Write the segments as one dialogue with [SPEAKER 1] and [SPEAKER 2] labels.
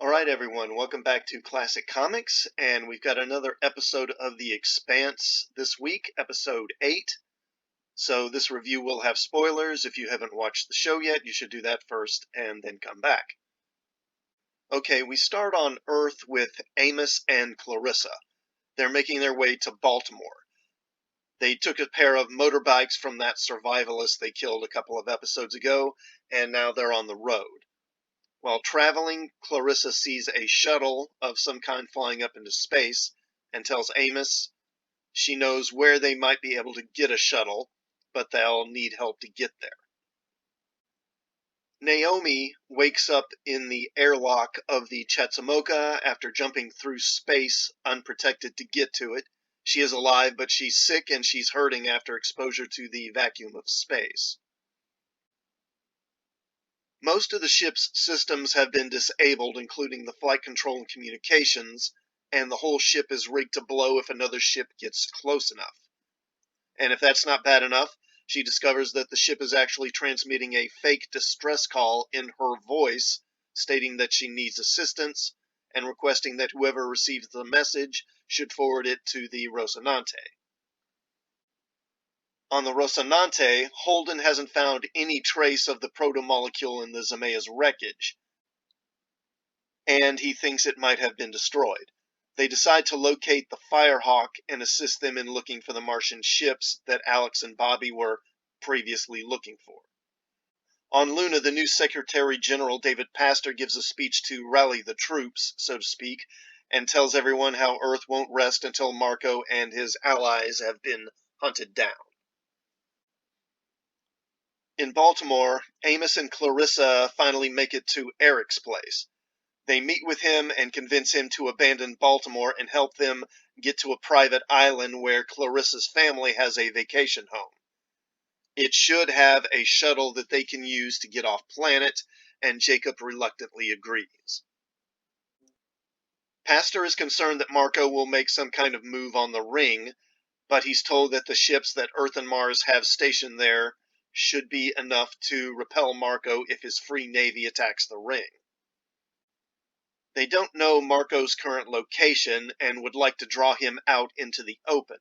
[SPEAKER 1] Alright everyone, welcome back to Classic Comics, and we've got another episode of The Expanse this week, episode 8. So this review will have spoilers. If you haven't watched the show yet, you should do that first and then come back. Okay, we start on Earth with Amos and Clarissa. They're making their way to Baltimore. They took a pair of motorbikes from that survivalist they killed a couple of episodes ago, and now they're on the road. While traveling, Clarissa sees a shuttle of some kind flying up into space and tells Amos she knows where they might be able to get a shuttle, but they'll need help to get there. Naomi wakes up in the airlock of the Chatsamoka after jumping through space unprotected to get to it. She is alive, but she's sick and she's hurting after exposure to the vacuum of space. Most of the ship's systems have been disabled, including the flight control and communications, and the whole ship is rigged to blow if another ship gets close enough. And if that's not bad enough, she discovers that the ship is actually transmitting a fake distress call in her voice, stating that she needs assistance, and requesting that whoever receives the message should forward it to the Rocinante. On the Rocinante, Holden hasn't found any trace of the proto-molecule in the Zamaya's wreckage, and he thinks it might have been destroyed. They decide to locate the Firehawk and assist them in looking for the Martian ships that Alex and Bobby were previously looking for. On Luna, the new Secretary General David Pastor gives a speech to rally the troops, so to speak, and tells everyone how Earth won't rest until Marco and his allies have been hunted down. In Baltimore, Amos and Clarissa finally make it to Eric's place. They meet with him and convince him to abandon Baltimore and help them get to a private island where Clarissa's family has a vacation home. It should have a shuttle that they can use to get off planet, and Jacob reluctantly agrees. Pastor is concerned that Marco will make some kind of move on the ring, but he's told that the ships that Earth and Mars have stationed there should be enough to repel Marco if his free navy attacks the ring. They don't know Marco's current location and would like to draw him out into the open.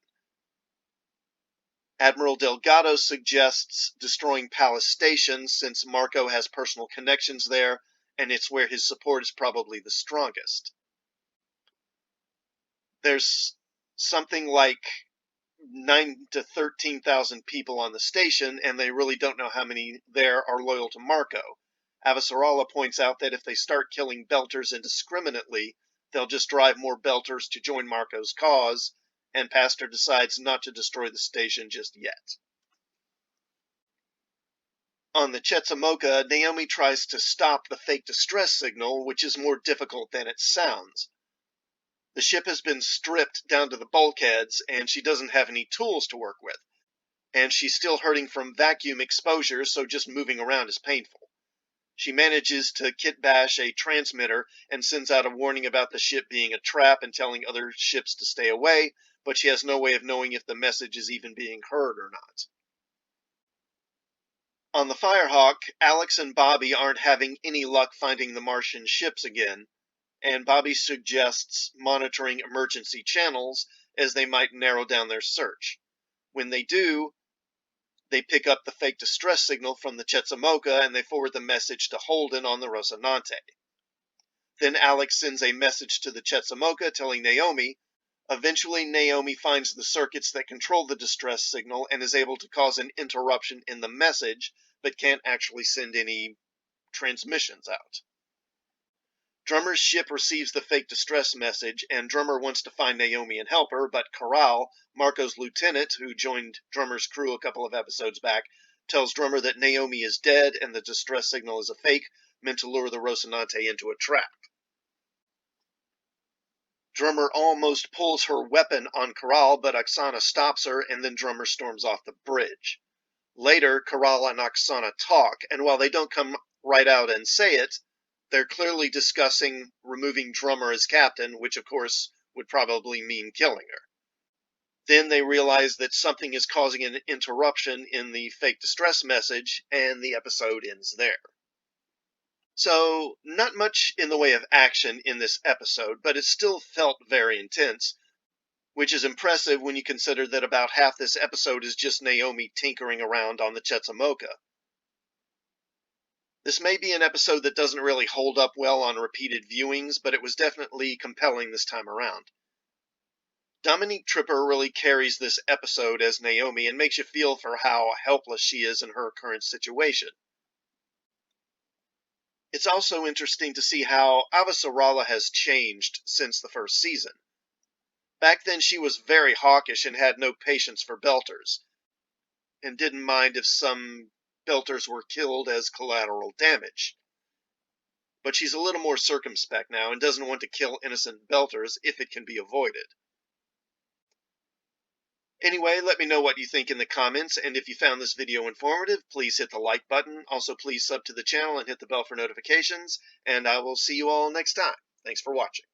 [SPEAKER 1] Admiral Delgado suggests destroying Palace Station since Marco has personal connections there and it's where his support is probably the strongest. There's something like 9,000 to 13,000 people on the station, and they really don't know how many there are loyal to Marco. Avasarala points out that if they start killing Belters indiscriminately, they'll just drive more Belters to join Marco's cause, and Pastor decides not to destroy the station just yet. On the Chatsamoka, Naomi tries to stop the fake distress signal, which is more difficult than it sounds. The ship has been stripped down to the bulkheads, and she doesn't have any tools to work with. And she's still hurting from vacuum exposure, so just moving around is painful. She manages to kit bash a transmitter and sends out a warning about the ship being a trap and telling other ships to stay away, but she has no way of knowing if the message is even being heard or not. On the Firehawk, Alex and Bobby aren't having any luck finding the Martian ships again, and Bobby suggests monitoring emergency channels as they might narrow down their search. When they do, they pick up the fake distress signal from the Chatsamoka and they forward the message to Holden on the Rocinante. Then Alex sends a message to the Chatsamoka telling Naomi. Eventually, Naomi finds the circuits that control the distress signal and is able to cause an interruption in the message, but can't actually send any transmissions out. Drummer's ship receives the fake distress message, and Drummer wants to find Naomi and help her, but Corral, Marco's lieutenant, who joined Drummer's crew a couple of episodes back, tells Drummer that Naomi is dead and the distress signal is a fake, meant to lure the Rocinante into a trap. Drummer almost pulls her weapon on Corral, but Oksana stops her, and then Drummer storms off the bridge. Later, Corral and Oksana talk, and while they don't come right out and say it, they're clearly discussing removing Drummer as captain, which of course would probably mean killing her. Then they realize that something is causing an interruption in the fake distress message, and the episode ends there. So, not much in the way of action in this episode, but it still felt very intense, which is impressive when you consider that about half this episode is just Naomi tinkering around on the Chetzamoka. This may be an episode that doesn't really hold up well on repeated viewings, but it was definitely compelling this time around. Dominique Tripper really carries this episode as Naomi and makes you feel for how helpless she is in her current situation. It's also interesting to see how Avasarala has changed since the first season. Back then she was very hawkish and had no patience for Belters, and didn't mind if some Belters were killed as collateral damage. But she's a little more circumspect now and doesn't want to kill innocent Belters if it can be avoided. Anyway, let me know what you think in the comments, and if you found this video informative, please hit the like button. Also, please sub to the channel and hit the bell for notifications, and I will see you all next time. Thanks for watching.